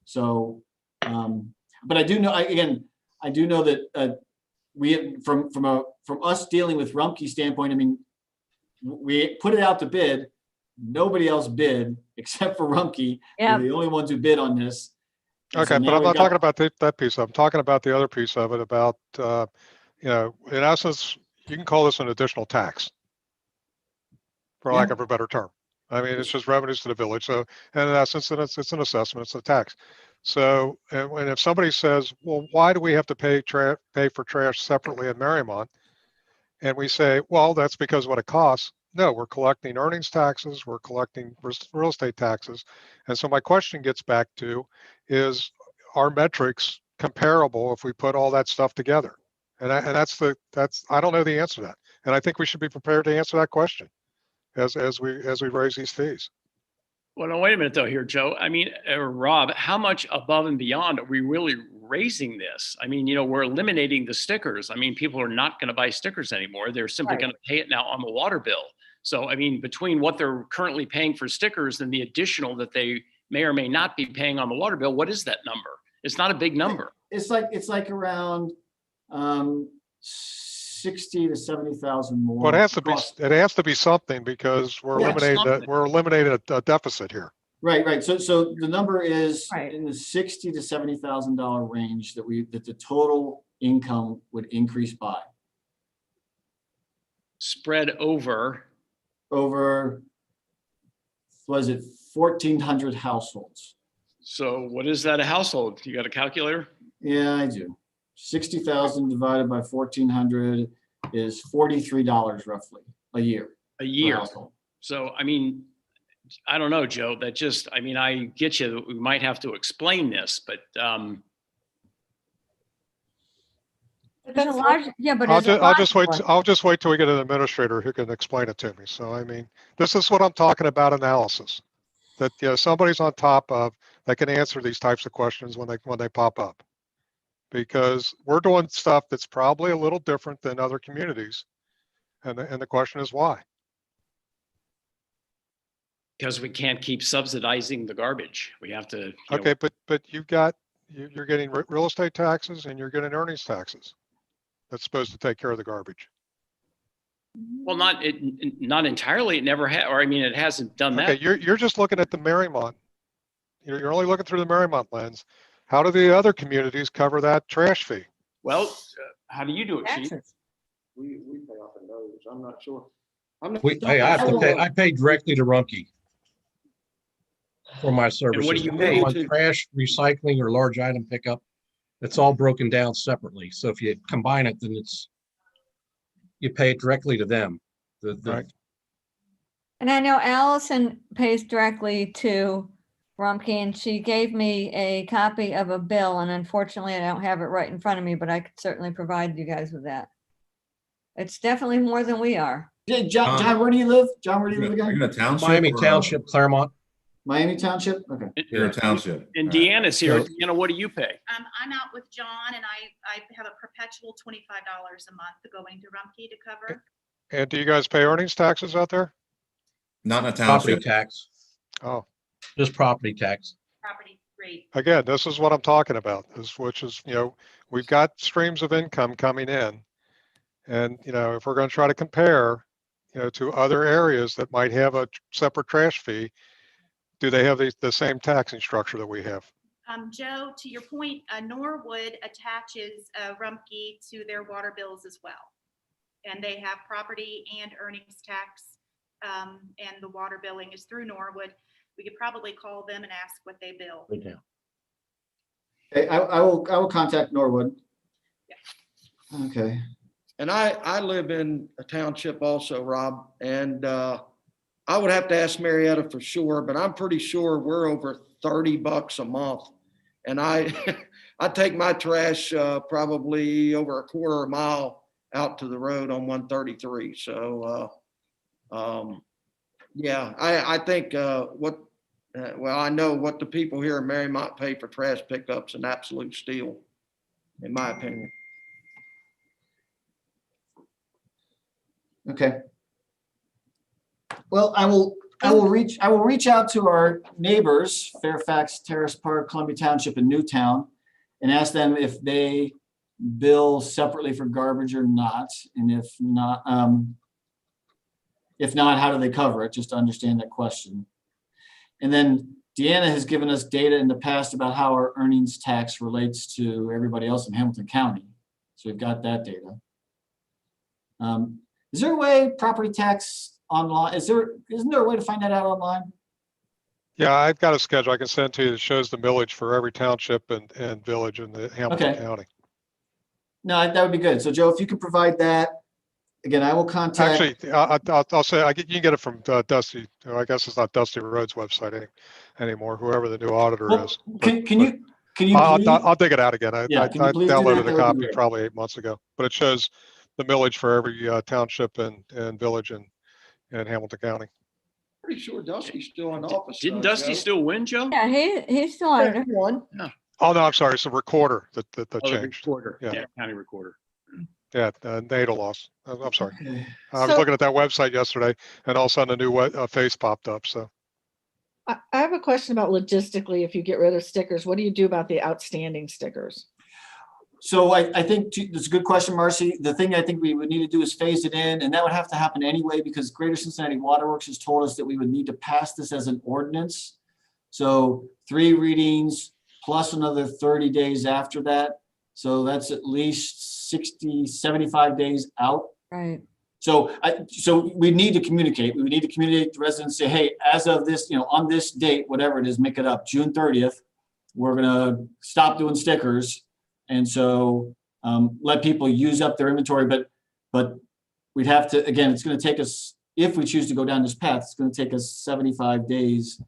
So, but I do know, I do know that we, from us dealing with Rumpke standpoint, I mean, we put it out to bid. Nobody else bid except for Rumpke. Yeah. We're the only ones who bid on this. And so Okay, but now I'm we've not got- talking about that piece. I'm talking about the other piece of it about, in essence, you can call this an additional tax, for lack Yeah. of a better term. I mean, it's just revenues to the village. So in essence, it's an assessment, it's a tax. So, and if somebody says, well, why do we have to pay for trash separately in Mariemont? And we say, well, that's because what it costs. No, we're collecting earnings taxes, we're collecting real estate taxes. And so my question gets back to, is our metrics comparable if we put all that stuff together? And I don't know the answer to that. And I think we should be prepared to answer that question as we raise these fees. Well, no, wait a minute though here, Joe. I mean, Rob, how much above and beyond are we really raising this? I mean, we're eliminating the stickers. I mean, people are not going to buy stickers anymore. They're simply Right. going to pay it now on the water bill. So, I mean, between what they're currently paying for stickers and the additional that they may or may not be paying on the water bill, what is that number? It's not a big number. It's like around 60 to 70,000 more. Well, it cost. has to be something because we're Yeah, eliminating a deficit here. Right. So the number is Right. in the $60,000 to $70,000 range that the total income would increase by Spread over. was it 1,400 households? So what is that a household? You got a calculator? Yeah, I do. 60,000 divided by 1,400 is $43 roughly a year. A per year. household. So, I mean, I don't know, Joe, that just, I mean, I get you, we might have to explain this, but, It's a large, yeah, but I'll it's a just large wait. one. I'll just wait till we get an administrator who can explain it to me. So, I mean, this is what I'm talking about analysis. That, somebody's on top of that can answer these types of questions when they pop up. Because we're doing stuff that's probably a little different than other communities. And the question is why? because we can't keep subsidizing the garbage. We have to, Okay, but you're getting real estate taxes and you're getting earnings taxes. That's supposed to take care of the garbage. well, not entirely. It never had, or I mean, it hasn't done Okay, that. you're just looking at the Mariemont. You're only looking through the Mariemont lens. How do the other communities cover that trash fee? Well, how do you do it, Chief? Taxes. We pay off in those. I'm not sure. Hey, I pay directly to Rumpke for my services. what do you pay On to- trash, recycling, or large item pickup, it's all broken down separately. So if you combine it, then you pay it directly to them. Right. And I know Allison pays directly to Rumpke, and she gave me a copy of a bill, and unfortunately, I don't have it right in front of me, but I could certainly provide you guys with that. It's definitely more than we are. Hey, John, where do you live? John, where do you live Are you again? in a township? Miami or a- Township, Claremont. Miami Township? Okay. You're a township. And All right. Deanna's here. So- Deanna, what do you pay? I'm out with John and I have a perpetual $25 a month going to Rumpke to cover. And do you guys pay earnings taxes out there? Not in a Property township. tax, Oh, just property tax. Property rate. again, this is what I'm talking about, which is, we've got streams of income coming in. And, if we're going to try to compare, to other areas that might have a separate trash fee, do they have the same taxing structure that we have? Joe, to your point, Norwood attaches Rumpke to their water bills as well. And they have property and earnings tax, and the water billing is through Norwood. We could probably call them and ask what they bill. Okay, I will contact Norwood. Okay. And I live in a township also, Rob, and I would have to ask Marietta for sure, but I'm pretty sure we're over $30 a month. And I take my trash probably over a quarter of a mile out to the road on 133. So yeah, I think well, I know what the people here in Mariemont pay for trash pickups, an absolute steal, in my opinion. Okay. Well, I will reach out to our neighbors, Fairfax, Terrace Park, Columbia Township, and Newtown, and ask them if they bill separately for garbage or not. And if not, how do they cover it? Just to understand that question. And then Deanna has given us data in the past about how our earnings tax relates to everybody else in Hamilton County. So we've got that data. Is there a way property tax online? Isn't there a way to find that out online? Yeah, I've got a schedule I can send to you that shows the millage for every township and village in the Hamilton County. No, that would be good. So Joe, if you could provide that, again, I will contact. Actually, I'll say you can get it from Dusty. I guess it's not Dusty Road's website anymore. Whoever the new auditor is. Can you? I'll dig it out again. I downloaded a copy great. probably 8 months ago, but it shows the millage for every township and village in Hamilton County. Pretty sure Dusty's still in office. Didn't though, Dusty Joe. still win, Joe? Yeah, he's still on it. One. Oh no, I'm sorry. It's the recorder that Oh, the changed. recorder. Yeah. Yeah, county recorder. Yeah, Nato lost. I'm sorry. Okay. I was So- looking at that website yesterday, and all of a sudden a new face popped up. So I have a question about logistically, if you get rid of stickers, what do you do about the outstanding stickers? So I think that's a good question, Marcy. The thing I think we would need to do is phase it in, and that would have to happen anyway, because Greater Cincinnati Waterworks has told us that we would need to pass this as an ordinance. So 3 readings plus another 30 days after that. So that's at least 60, 75 days out. Right. So we need to communicate. We would need to communicate to residents, say, hey, as of this, on this date, whatever it is, make it up, June 30th, we're gonna stop doing stickers. And so let people use up their inventory, but we'd have to, again, it's gonna take us, if we choose to go down this path, it's gonna take us 75 days,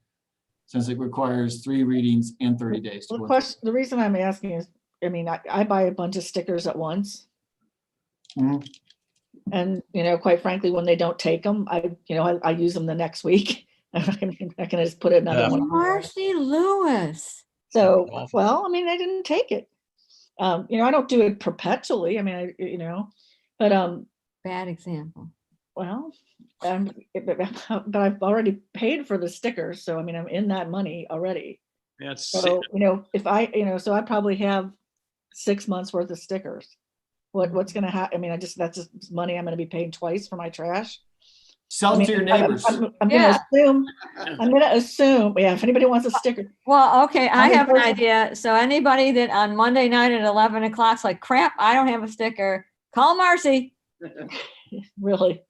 since it requires 3 readings and 30 days. to Well, go. the reason I'm asking is, I mean, I buy a bunch of stickers at once. Mhm. And, quite frankly, when they don't take them, I use them the next week. I can just put another Yeah. one on. Marcy Lewis. So, Awful. well, I mean, they didn't take it. I don't do it perpetually. I mean, but Bad example. well, but I've already paid for the stickers, so I mean, I'm in that money already. Yeah, it's So, if so I probably have 6 months worth of stickers. What's gonna happen? I mean, that's just money I'm gonna be paying twice for my trash. Sell I them mean, to your neighbors. I'm gonna assume, yeah, if anybody wants a sticker, Well, okay, I Only have an person- idea. So anybody that on Monday night at 11 o'clock's like, crap, I don't have a sticker, call Marcy. really.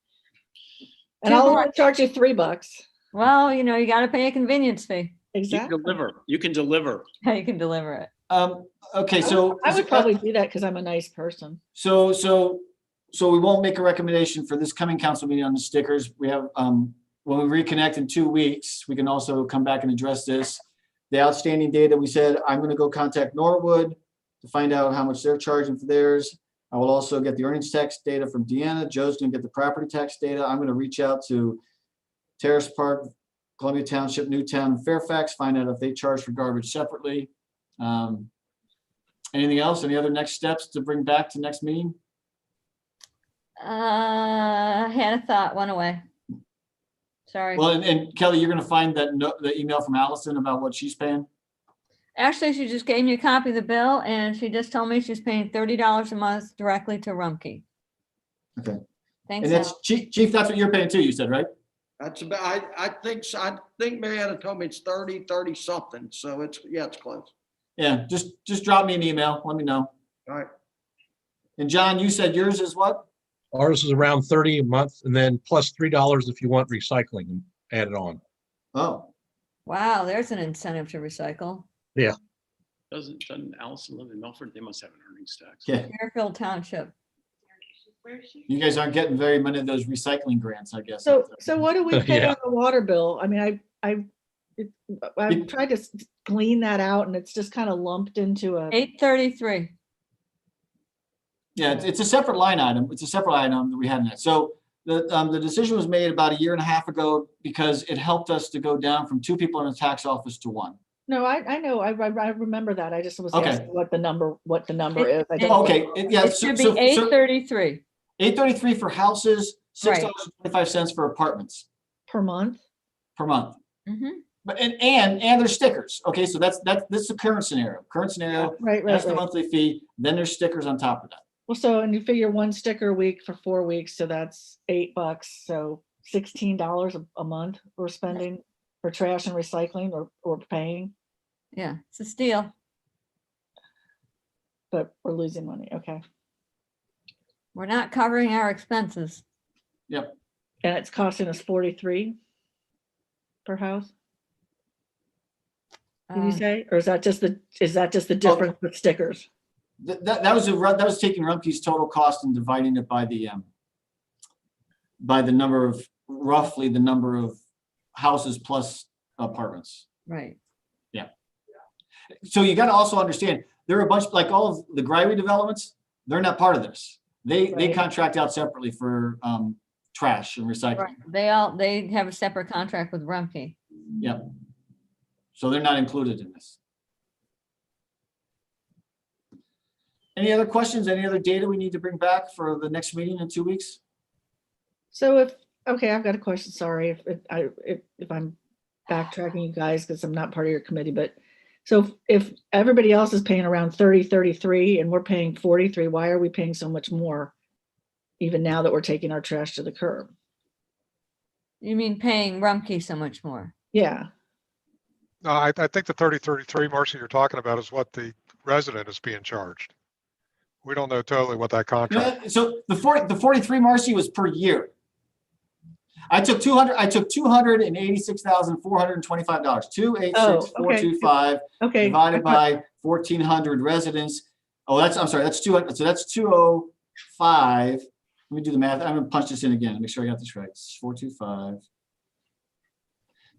And Two I'll more. only charge you $3. Well, you got to pay a convenience fee. You can Exactly. deliver. You can deliver. You can deliver it. Okay, so. I would probably do that because I'm a nice person. So we won't make a recommendation for this coming council meeting on the stickers. We have, when we reconnect in 2 weeks, we can also come back and address this. The outstanding data, we said, I'm gonna go contact Norwood to find out how much they're charging for theirs. I will also get the earnings tax data from Deanna. Joe's gonna get the property tax data. I'm gonna reach out to Terrace Park, Columbia Township, Newtown, and Fairfax, find out if they charge for garbage separately. Anything else? Any other next steps to bring back to next meeting? Had a thought, went away. Sorry. Well, and Kelly, you're gonna find the email from Allison about what she's paying? Actually, she just gave me a copy of the bill and she just told me she's paying $30 a month directly to Rumpke. Okay. Thanks, And that's Al. Chief, that's what you're paying too, you said, right? That's about, I think so. I think Marietta told me it's 30 something. So it's close. Yeah, just drop me an email, let me know. All right. And John, you said yours is what? Ours is around 30 a month and then plus $3 if you want recycling added on. Oh, Wow, there's an incentive to recycle. Doesn't Allison live in Milford? They must have an earnings tax. yeah. Fairfield Township. Where's she? You guys aren't getting very many of those recycling grants, I guess. So what do we pay Yeah. on the water bill? I mean, I've tried to glean that out and it's just kind of lumped into a, 833. Yeah, it's a separate line item. It's a separate item that we had in it. So the decision was made about 1.5 years ago because it helped us to go down from 2 people in the tax office to 1. no, I know, I remember that. I just was Okay. asking what the number is. I It- don't- Okay, yeah. It should be 833. 833 for houses, Right. $6.25 for apartments Per month? per month. Mhm. But and there's stickers. Okay, so that's this is the current scenario. Current scenario, Right, that's the right. monthly fee. Then there's stickers on top of that. Well, so, and you figure 1 sticker a week for 4 weeks, so that's $8. So $16 a month we're spending for trash and recycling or paying, Yeah, it's a steal. but we're losing money. Okay. We're not covering our expenses. And it's costing us 43 per house, did you Uh, say? Or is that just the difference with stickers? That was taking Rumpke's total cost and dividing it by the roughly the number of houses plus apartments. Right. So you got to also understand, there are a bunch, like all of the Grywe developments, they're not part of this. They Right. contract out separately for trash and recycling. Right. They have a separate contract with Rumpke. Yep. So they're not included in this. Any other questions? Any other data we need to bring back for the next meeting in 2 weeks? So okay, I've got a question. Sorry if I'm backtracking you guys because I'm not part of your committee, but so if everybody else is paying around 30, 33 and we're paying 43, why are we paying so much more? Even now that we're taking our trash to the curb? You mean paying Rumpke so much more? Yeah, No, I think the 3033, Marcy, you're talking about is what the resident is being charged. We don't know totally what that contract. So the 43, Marcy, was per year. I took $286,425. 286,425 okay. divided by 1,400 residents. Oh, I'm sorry, that's 200. So that's 205. Let me do the math. I'm gonna punch this in again, make sure I got this right. It's 425.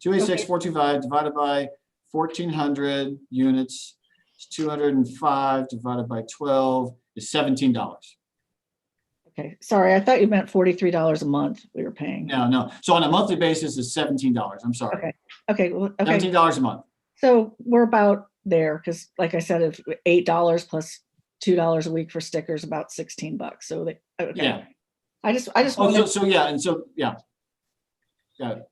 286,425 divided by 1,400 units. It's 205 divided by 12 is $17. Okay, sorry, I thought you meant $43 a month we were paying. No. So on a monthly basis, it's $17. I'm sorry. Okay, well, okay. $17 a month. So we're about there, because like I said, if $8 plus $2 a week for stickers, about $16. So okay. Yeah. I just Oh, wanted, so yeah, and so, yeah. Got it.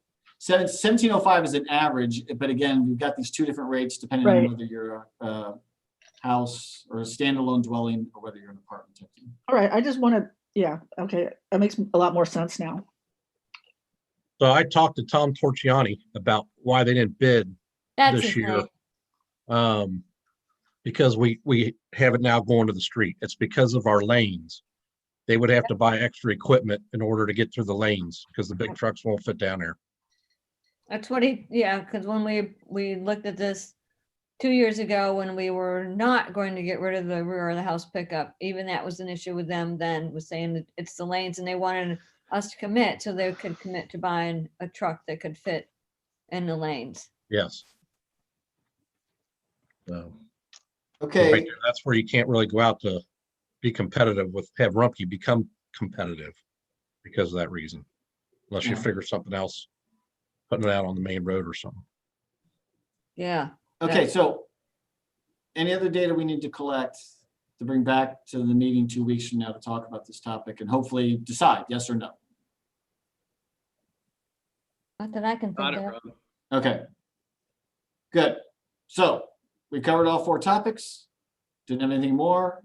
1705 is an average, but again, we've got these 2 different rates depending on Right. whether you're a house or a standalone dwelling or whether you're an apartment type thing. all right, I just wanted, yeah, okay, that makes a lot more sense now. So I talked to Tom Torchiani about why they didn't bid That's this his year. name. Because we have it now going to the street. It's because of our lanes. They would have to buy extra equipment in order to get through the lanes because the big trucks won't fit down there. That's what because when we looked at this 2 years ago, when we were not going to get rid of the rear of the house pickup, even that was an issue with them then, was saying that it's the lanes and they wanted us to commit so they could commit to buying a truck that could fit in the lanes. Yes. So Okay, right there, that's where you can't really go out to be competitive have Rumpke become competitive because of that reason. Unless you Yeah. figure something else, putting it out on the main road or something. Yeah. okay, so any other data we need to collect to bring back to the meeting 2 weeks from now to talk about this topic and hopefully decide yes or no? Not that I can Got think it, of. Rob. Okay. Good. So we covered all 4 topics. Didn't have anything more.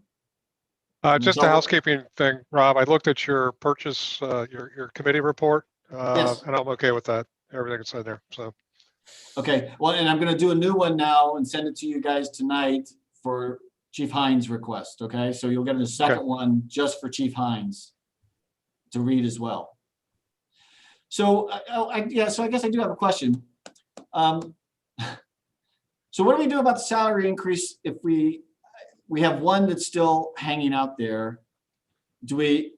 Just a Double- housekeeping thing, Rob, I looked at your purchase, your committee report, Yes. and I'm okay with that, everything that's in there, so. Okay, well, and I'm gonna do a new one now and send it to you guys tonight for Chief Hines' request, okay? So you'll get a second one just for Chief Hines to read as well. So, so I guess I do have a question. So what do we do about the salary increase if we have one that's still hanging out there? Do we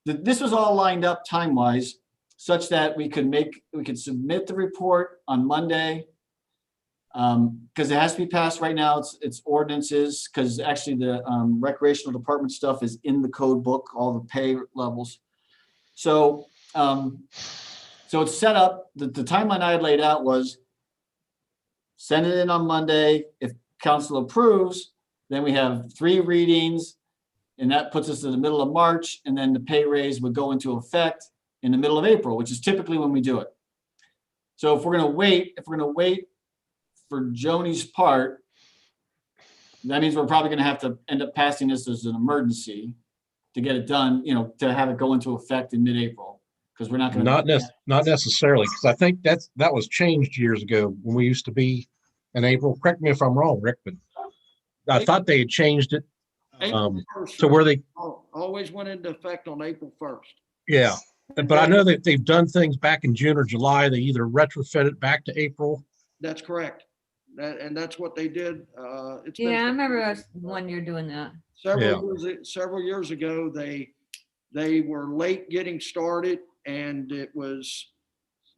this was all lined up time-wise such that we could submit the report on Monday. Because it has to be passed right now, it's ordinances, because actually the recreational department stuff is in the code book, all the pay levels. So, so it's set up, the timeline I had laid out was send it in on Monday. If council approves, then we have 3 readings, and that puts us in the middle of March, and then the pay raise would go into effect in the middle of April, which is typically when we do it. So if we're gonna wait for Joni's part, that means we're probably gonna have to end up passing this as an emergency to get it done, to have it go into effect in mid-April, because we're not gonna. Not necessarily, because I think that was changed years ago when we used to be in April. Correct me if I'm wrong, Rick, but I thought they had changed it April 1st, to where they, always went into effect on April 1st. yeah. But I know that they've done things back in June or July. They either retrofit it back to April. That's correct. And that's what they did. It's been Yeah, I remember us one year doing that. several years ago, they were late getting started, and it was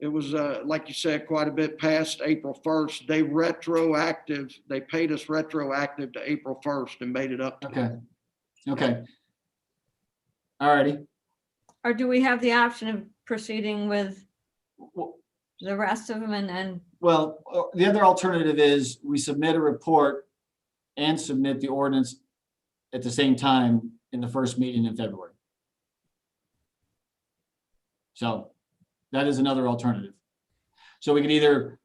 like you said, quite a bit past April 1st. They paid us retroactive to April 1st and made it up. Okay. All righty. Or do we have the option of proceeding with Well, the rest of them and Well, the other alternative is we submit a report and submit the ordinance at the same time in the first meeting in February. So that is another alternative. So we can either,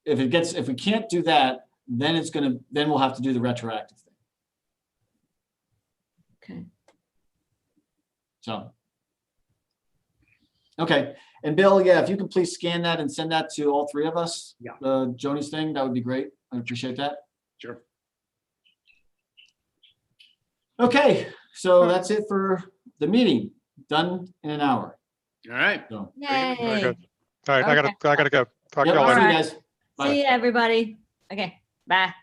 if we can't do that, then we'll have to do the retroactive thing. okay. So. Okay, and Bill, yeah, if you can please scan that and send that to all 3 of us. Yeah. Joni's thing, that would be great. I appreciate that. Sure. Okay, so that's it for the meeting. Done in an hour. All right. So, Very Yay. good. All right, I gotta go. Talk to yep, y'all see later. you guys. Bye. See you, everybody. Okay, bye.